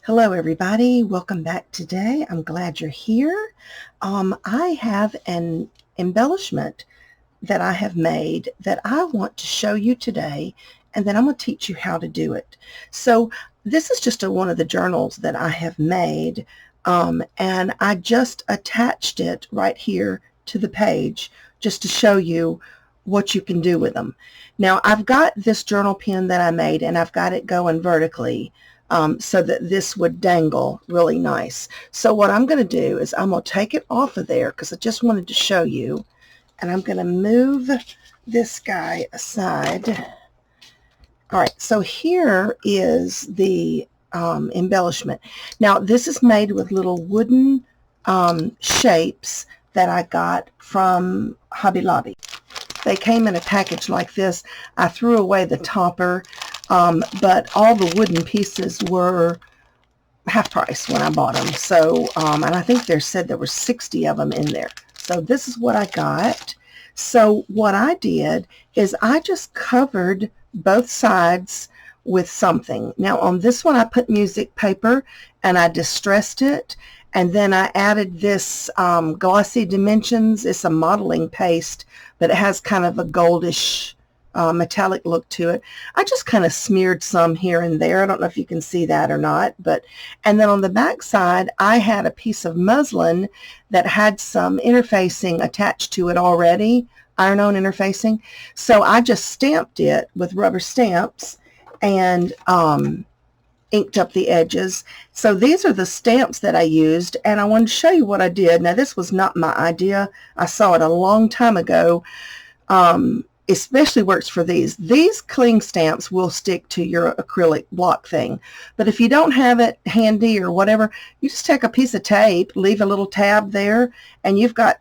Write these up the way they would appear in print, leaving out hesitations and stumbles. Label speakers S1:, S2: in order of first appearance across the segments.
S1: Hello everybody, welcome back today. I'm glad you're here. I have an embellishment that I have made that I want to show you today, and then I'm going to teach you how to do it. So this is just one of the journals that I have made, and I just attached it right here to the page just to show you what you can do with them. Now I've got this journal pen that I made, and I've got it going vertically so that this would dangle really nice. So what I'm going to do is I'm going to take it off of there because I just wanted to show you, and I'm going to move this guy aside. All right, so here is the embellishment. Now this is made with little wooden shapes that I got from Hobby Lobby. They came in a package like this. I threw away the topper, but all the wooden pieces were half price when I bought them. So, and I think they said there were 60 of them in there. So this is what I got. So what I did is I just covered both sides with something. Now on this one I put music paper and I distressed it. And then I added this Glossy Dimensions. It's a modeling paste, but it has kind of a goldish metallic look to it. I just kind of smeared some here and there. I don't know if you can see that or not. And then on the back side, I had a piece of muslin that had some interfacing attached to it already, iron-on interfacing. So I just stamped it with rubber stamps and inked up the edges. So these are the stamps that I used, and I wanted to show you what I did. Now this was not my idea. I saw it a long time ago. Especially works for these. These cling stamps will stick to your acrylic block thing. But if you don't have it handy or whatever, you just take a piece of tape, leave a little tab there, and you've got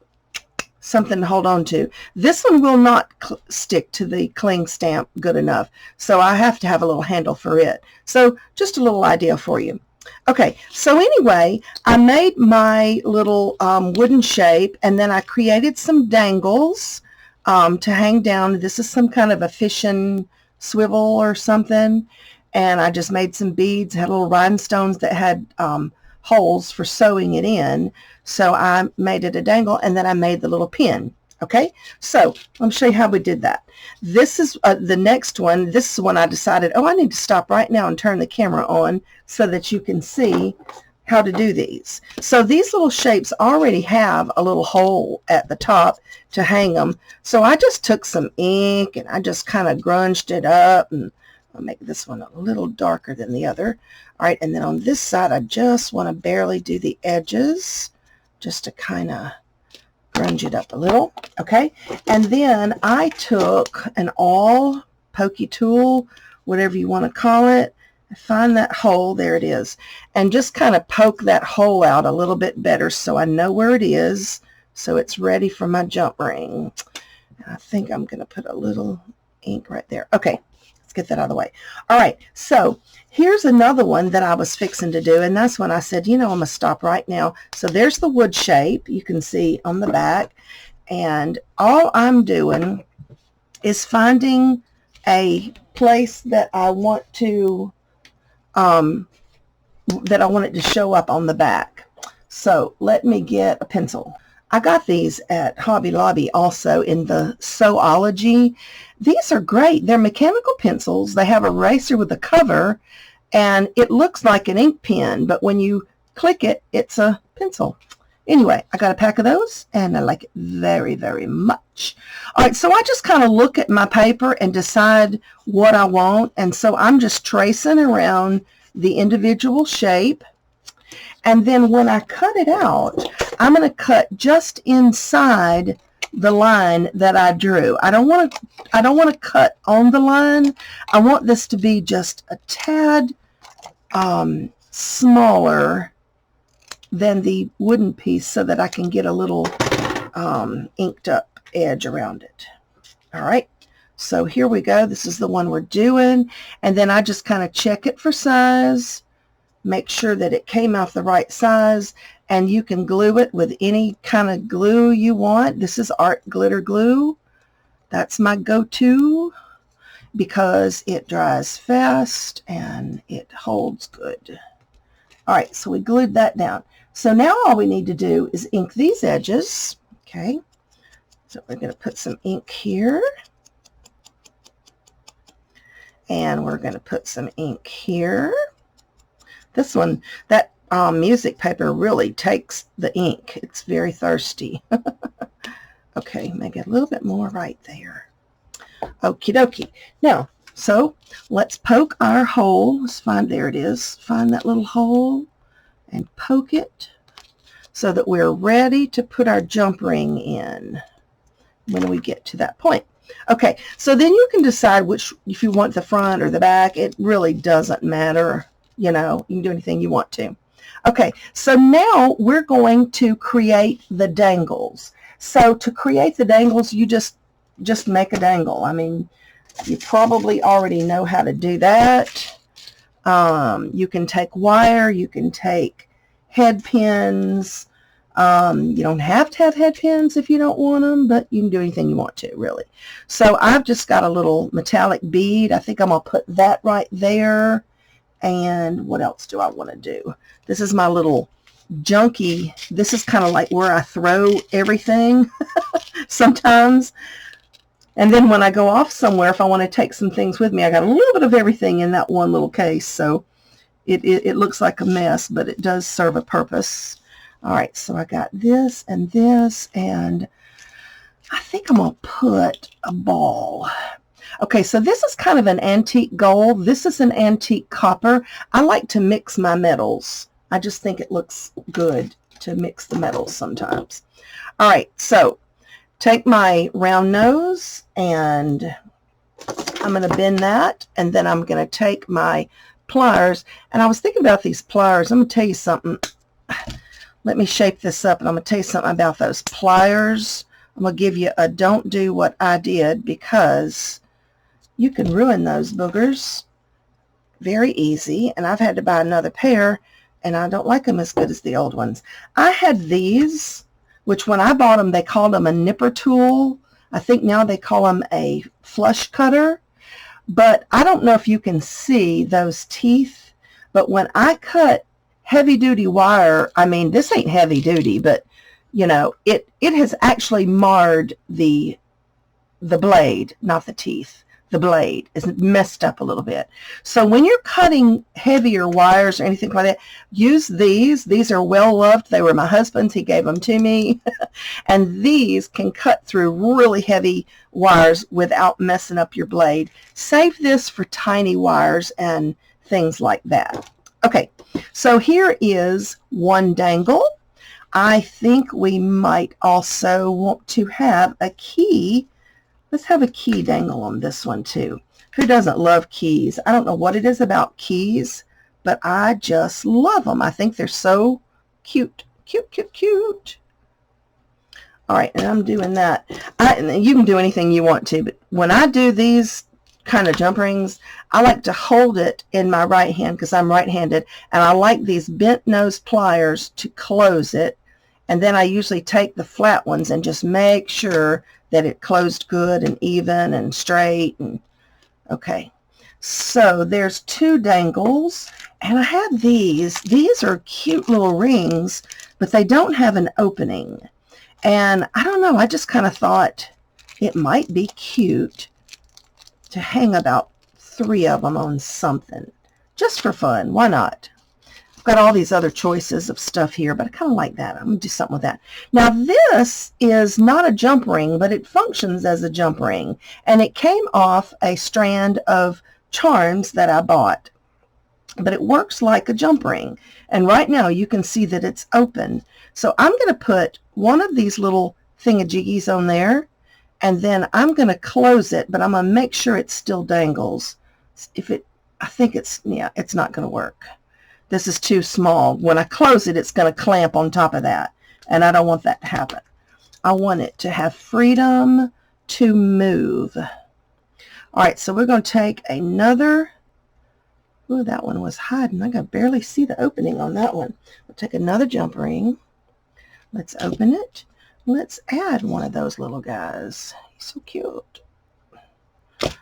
S1: something to hold on to. This one will not stick to the cling stamp good enough, so I have to have a little handle for it. So just a little idea for you. Okay, so anyway, I made my little wooden shape, and then I created some dangles to hang down. This is some kind of a fishing swivel or something, and I just made some beads, had little rhinestones that had holes for sewing it in. So I made it a dangle, and then I made the little pin. Okay, so let me show you how we did that. This is the next one. This is when I decided, oh, I need to stop right now and turn the camera on so that you can see how to do these. So these little shapes already have a little hole at the top to hang them. So I just took some ink and I just kind of grunged it up, and I'll make this one a little darker than the other. All right, and then on this side, I just want to barely do the edges just to kind of grunge it up a little. Okay, and then I took an all pokey tool, whatever you want to call it. Find that hole, there it is, and just kind of poke that hole out a little bit better so I know where it is, so it's ready for my jump ring. I think I'm going to put a little ink right there. Okay, let's get that out of the way. All right, so here's another one that I was fixing to do, and that's when I said, you know, I'm going to stop right now. So there's the wood shape you can see on the back, and all I'm doing is finding a place that I want to it to show up on the back. So let me get a pencil. I got these at Hobby Lobby also in the Sewology. These are great. They're mechanical pencils. They have a eraser with a cover, and it looks like an ink pen, but when you click it, it's a pencil. Anyway, I got a pack of those, and I like it very, very much. All right, so I just kind of look at my paper and decide what I want, and so I'm just tracing around the individual shape, and then when I cut it out, I'm going to cut just inside the line that I drew. I don't want to cut on the line. I want this to be just a tad smaller than the wooden piece so that I can get a little inked up edge around it. All right, so here we go. This is the one we're doing, and then I just kind of check it for size, make sure that it came out the right size, and you can glue it with any kind of glue you want. This is art glitter glue. That's my go-to because it dries fast and it holds good. All right, so we glued that down. So now all we need to do is ink these edges. Okay, so we're going to put some ink here. And we're going to put some ink here. This one, that music paper really takes the ink. It's very thirsty. Okay, maybe a little bit more right there. Okie dokie. Now, so let's poke our hole. Let's find, there it is. Find that little hole and poke it so that we're ready to put our jump ring in when we get to that point. Okay, so then you can decide which, if you want the front or the back. It really doesn't matter. You know, you can do anything you want to. Okay, so now we're going to create the dangles. So to create the dangles, you just make a dangle. I mean, you probably already know how to do that. You can take wire, you can take head pins. You don't have to have head pins if you don't want them, but you can do anything you want to, really. So I've just got a little metallic bead. I think I'm going to put that right there. And what else do I want to do? This is my little junky. This is kind of like where I throw everything sometimes. And then when I go off somewhere, if I want to take some things with me, I got a little bit of everything in that one little case. So it looks like a mess, but it does serve a purpose. All right, so I got this, and I think I'm going to put a ball. Okay, so this is kind of an antique gold. This is an antique copper. I like to mix my metals. I just think it looks good to mix the metals sometimes. All right, so take my round nose, and I'm going to bend that, and then I'm going to take my pliers. And I was thinking about these pliers. I'm going to tell you something. Let me shape this up, and I'm going to tell you something about those pliers. I'm going to give you a don't do what I did, because you can ruin those boogers very easy, and I've had to buy another pair, and I don't like them as good as the old ones. I had these, which when I bought them, they called them a nipper tool. I think now they call them a flush cutter, but I don't know if you can see those teeth, but when I cut heavy-duty wire, I mean, this ain't heavy-duty, but, you know, it has actually marred the blade, not the teeth. The blade is messed up a little bit. So when you're cutting heavier wires or anything like that, use these. These are well loved. They were my husband's. He gave them to me. And these can cut through really heavy wires without messing up your blade. Save this for tiny wires and things like that. Okay, so here is one dangle. I think we might also want to have a key. Let's have a key dangle on this one too. Who doesn't love keys? I don't know what it is about keys, but I just love them. I think they're so cute. Cute, cute, cute. All right, and I'm doing that. You can do anything you want to, but when I do these kind of jump rings, I like to hold it in my right hand because I'm right-handed, and I like these bent nose pliers to close it, and then I usually take the flat ones and just make sure that it closed good and even and straight. And okay, so there's two dangles, and I have these. These are cute little rings, but they don't have an opening, and I don't know, I just kind of thought it might be cute to hang about 3 of them on something, just for fun. Why not? I've got all these other choices of stuff here, but I kind of like that. I'm going to do something with that. Now, this is not a jump ring, but it functions as a jump ring, and it came off a strand of charms that I bought, but it works like a jump ring, and right now you can see that it's open. So I'm going to put one of these little thingamajiggies on there, and then I'm going to close it, but I'm going to make sure it still dangles. I think it's not going to work. This is too small. When I close it, it's going to clamp on top of that, and I don't want that to happen. I want it to have freedom to move. All right, so we're going to take another. Ooh, that one was hiding. I can barely see the opening on that one. We'll take another jump ring. Let's open it. Let's add one of those little guys. He's so cute.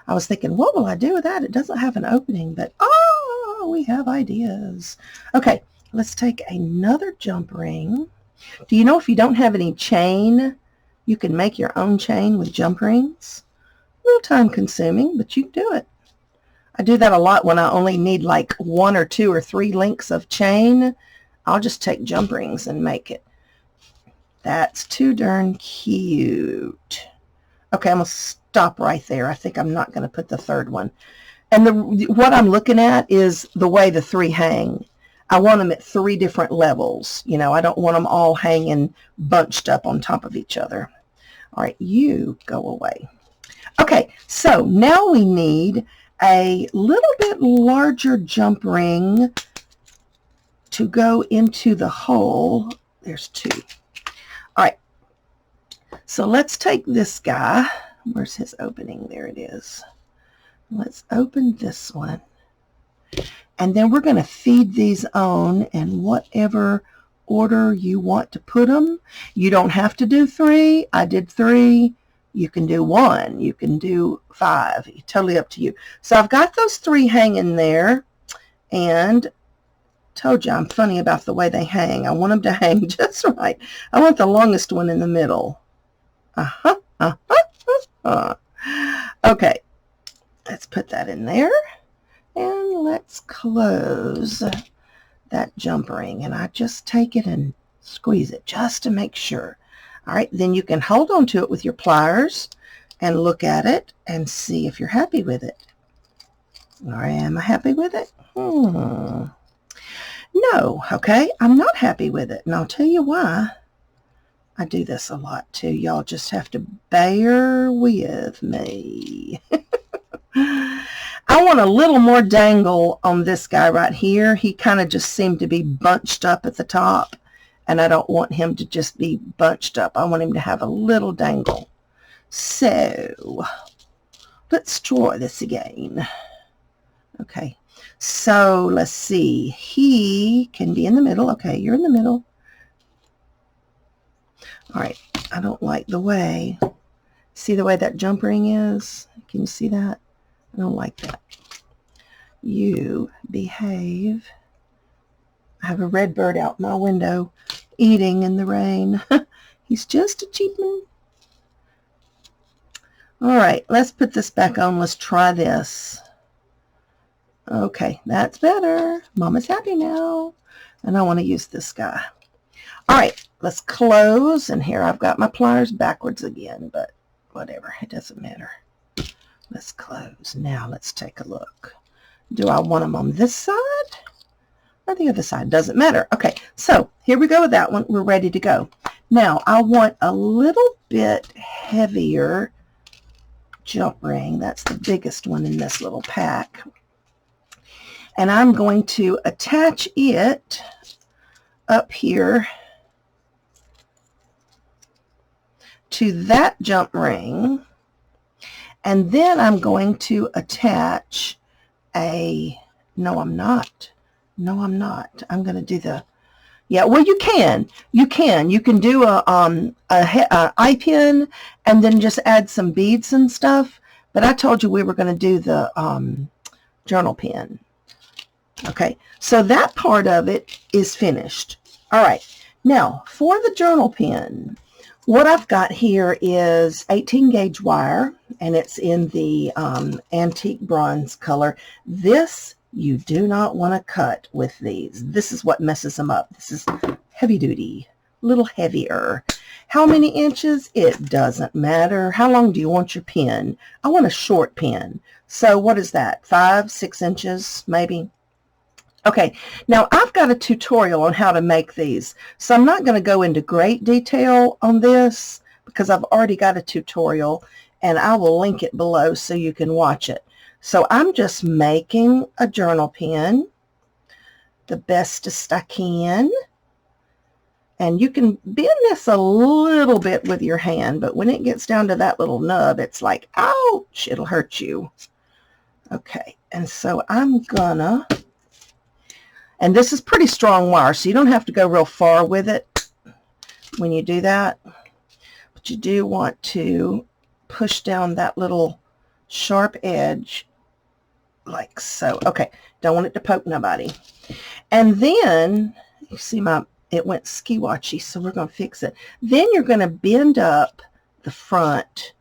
S1: I was thinking, what will I do with that? It doesn't have an opening, but oh, we have ideas. Okay, Let's take another jump ring. Do you know if you don't have any chain, you can make your own chain with jump rings? A little time consuming, but you can do it. I do that a lot when I only need like 1 or 2 or 3 links of chain. I'll just take jump rings and make it. That's too darn cute. Okay, I'm going to stop right there. I think I'm not going to put the third one. And what I'm looking at is the way the 3 hang. I want them at 3 different levels. You know, I don't want them all hanging bunched up on top of each other. All right, you go away. Okay, so now we need a little bit larger jump ring to go into the hole. There's 2. All right, so let's take this guy. Where's his opening? There it is. Let's open this one. And then we're going to feed these on in whatever order you want to put them. You don't have to do 3. I did 3. You can do 1. You can do 5. Totally up to you. So I've got those 3 hanging there. And told you I'm funny about the way they hang. I want them to hang just right. I want the longest one in the middle. Okay. Let's put that in there. And let's close that jump ring. And I just take it and squeeze it just to make sure. All right, then you can hold on to it with your pliers and look at it and see if you're happy with it. All right, am I happy with it? No, okay, I'm not happy with it. And I'll tell you why. I do this a lot too. Y'all just have to bear with me. I want a little more dangle on this guy right here. He kind of just seemed to be bunched up at the top, and I don't want him to just be bunched up. I want him to have a little dangle. So let's try this again. Okay, so let's see. He can be in the middle. Okay, you're in the middle. All right, I don't like the way. See the way that jump ring is? Can you see that? I don't like that. You behave. I have a red bird out my window eating in the rain. He's just a cheap one. All right, let's put this back on. Let's try this. Okay, that's better. Mama's happy now. And I want to use this guy. All right, let's close. And here I've got my pliers backwards again, but whatever, it doesn't matter. Let's close. Now let's take a look. Do I want them on this side or the other side? Doesn't matter. Okay, so here we go with that one. We're ready to go. Now I want a little bit heavier jump ring. That's the biggest one in this little pack. And I'm going to attach it up here to that jump ring. And then I'm going to attach a, no, I'm not. I'm going to do the, yeah, well, you can do a eye pin and then just add some beads and stuff. But I told you we were going to do the journal pin. Okay, so that part of it is finished. All right, now for the journal pin, what I've got here is 18 gauge wire, and it's in the antique bronze color. This you do not want to cut with these. This is what messes them up. This is heavy duty, a little heavier. How many inches? It doesn't matter. How long do you want your pin? I want a short pin. So what is that? 5, 6 inches maybe? Okay, now I've got a tutorial on how to make these, so I'm not going to go into great detail on this because I've already got a tutorial, and I will link it below so you can watch it. So I'm just making a journal pin the bestest I can, and you can bend this a little bit with your hand, but when it gets down to that little nub, it's like, ouch, it'll hurt you. Okay, and so I'm gonna, and this is pretty strong wire, so you don't have to go real far with it when you do that. But you do want to push down that little sharp edge like so. Okay, don't want it to poke nobody. And then, you see it went ski-watchy, so we're going to fix it. Then you're going to bend up the front.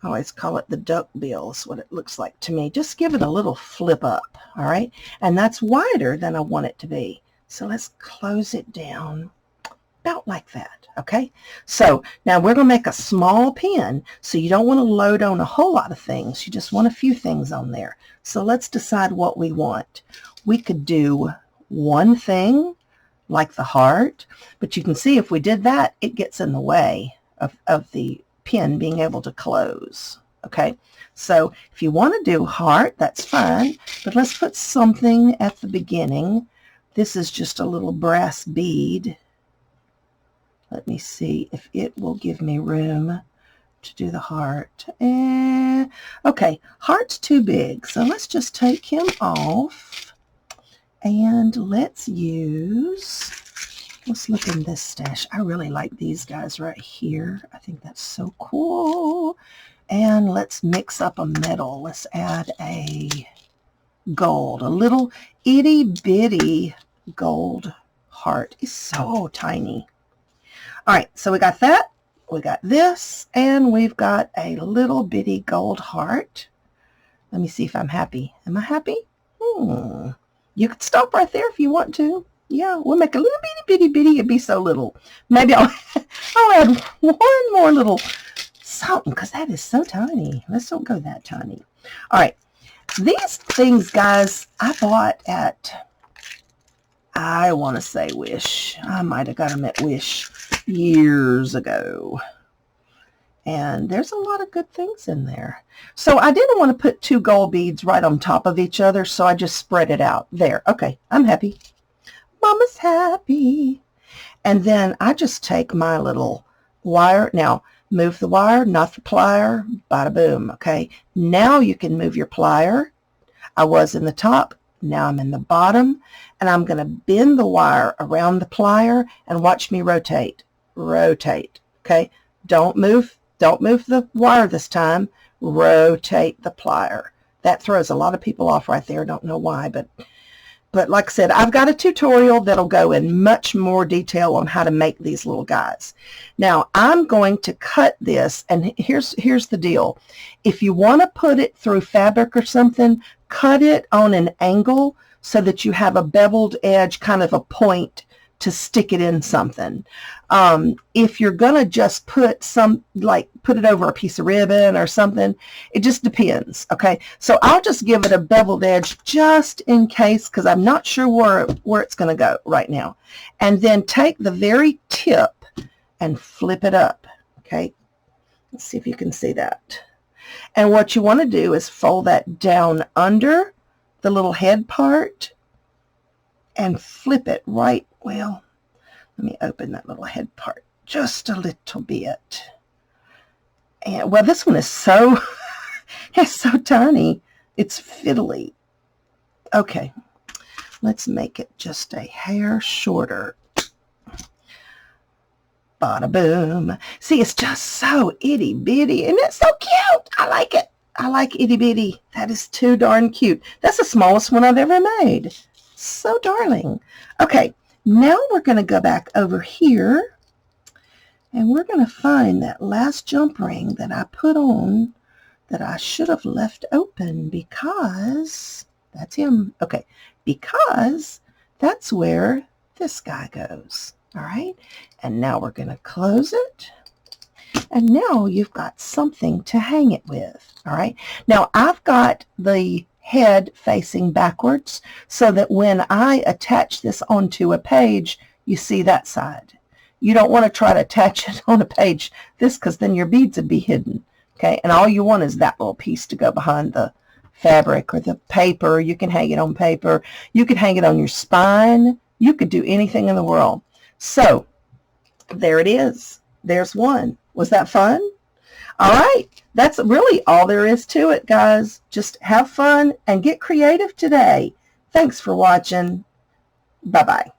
S1: I always call it the duck bill is what it looks like to me. Just give it a little flip up, all right? And that's wider than I want it to be. So let's close it down about like that, okay? So now we're going to make a small pin, so you don't want to load on a whole lot of things. You just want a few things on there. So let's decide what we want. We could do one thing, like the heart, but you can see if we did that, it gets in the way of the pin being able to close, okay? So if you want to do heart, that's fine, but let's put something at the beginning. This is just a little brass bead. Let me see if it will give me room to do the heart. Okay, heart's too big, so let's just take him off, and let's look in this stash. I really like these guys right here. I think that's so cool. And let's mix up a metal. Let's add a gold, a little itty bitty gold heart. It's so tiny. All right, so we got that, we got this, and we've got a little bitty gold heart. Let me see if I'm happy. Am I happy? You could stop right there if you want to. Yeah, we'll make a little bitty bitty. It'd be so little. Maybe I'll add one more little something, because that is so tiny. Let's don't go that tiny. All right, these things, guys, I bought at, I want to say Wish. I might have got them at Wish years ago. And there's a lot of good things in there. So I didn't want to put two gold beads right on top of each other, so I just spread it out. There. Okay, I'm happy. Mama's happy. And then I just take my little wire. Now, move the wire, not the plier. Bada boom. Okay. Now you can move your plier. I was in the top. Now I'm in the bottom. And I'm going to bend the wire around the plier and watch me rotate. Rotate. Okay. Don't move the wire this time. Rotate the plier. That throws a lot of people off right there. Don't know why, but like I said, I've got a tutorial that'll go in much more detail on how to make these little guys. Now, I'm going to cut this, and here's the deal. If you want to put it through fabric or something, cut it on an angle so that you have a beveled edge, kind of a point to stick it in something. If you're going to just put it over a piece of ribbon or something, it just depends, okay? So I'll just give it a beveled edge just in case, because I'm not sure where it's going to go right now. And then take the very tip and flip it up, okay? Let's see if you can see that. And what you want to do is fold that down under the little head part and flip it right. Well, let me open that little head part just a little bit. And well, this one is so it's so tiny. It's fiddly. Okay, let's make it just a hair shorter. Bada boom. See, it's just so itty bitty, and it's so cute. I like it. I like itty bitty. That is too darn cute. That's the smallest one I've ever made. So darling. Okay, now we're going to go back over here, and we're going to find that last jump ring that I put on that I should have left open, because that's him. Okay, because that's where this guy goes. All right, and now we're going to close it. And now you've got something to hang it with. All right, now I've got the head facing backwards so that when I attach this onto a page, you see that side. You don't want to try to attach it on a page because then your beads would be hidden. Okay, and all you want is that little piece to go behind the fabric or the paper. You can hang it on paper. You could hang it on your spine. You could do anything in the world. So there it is. There's one. Was that fun? All right. That's really all there is to it, guys. Just have fun and get creative today. Thanks for watching. Bye-bye.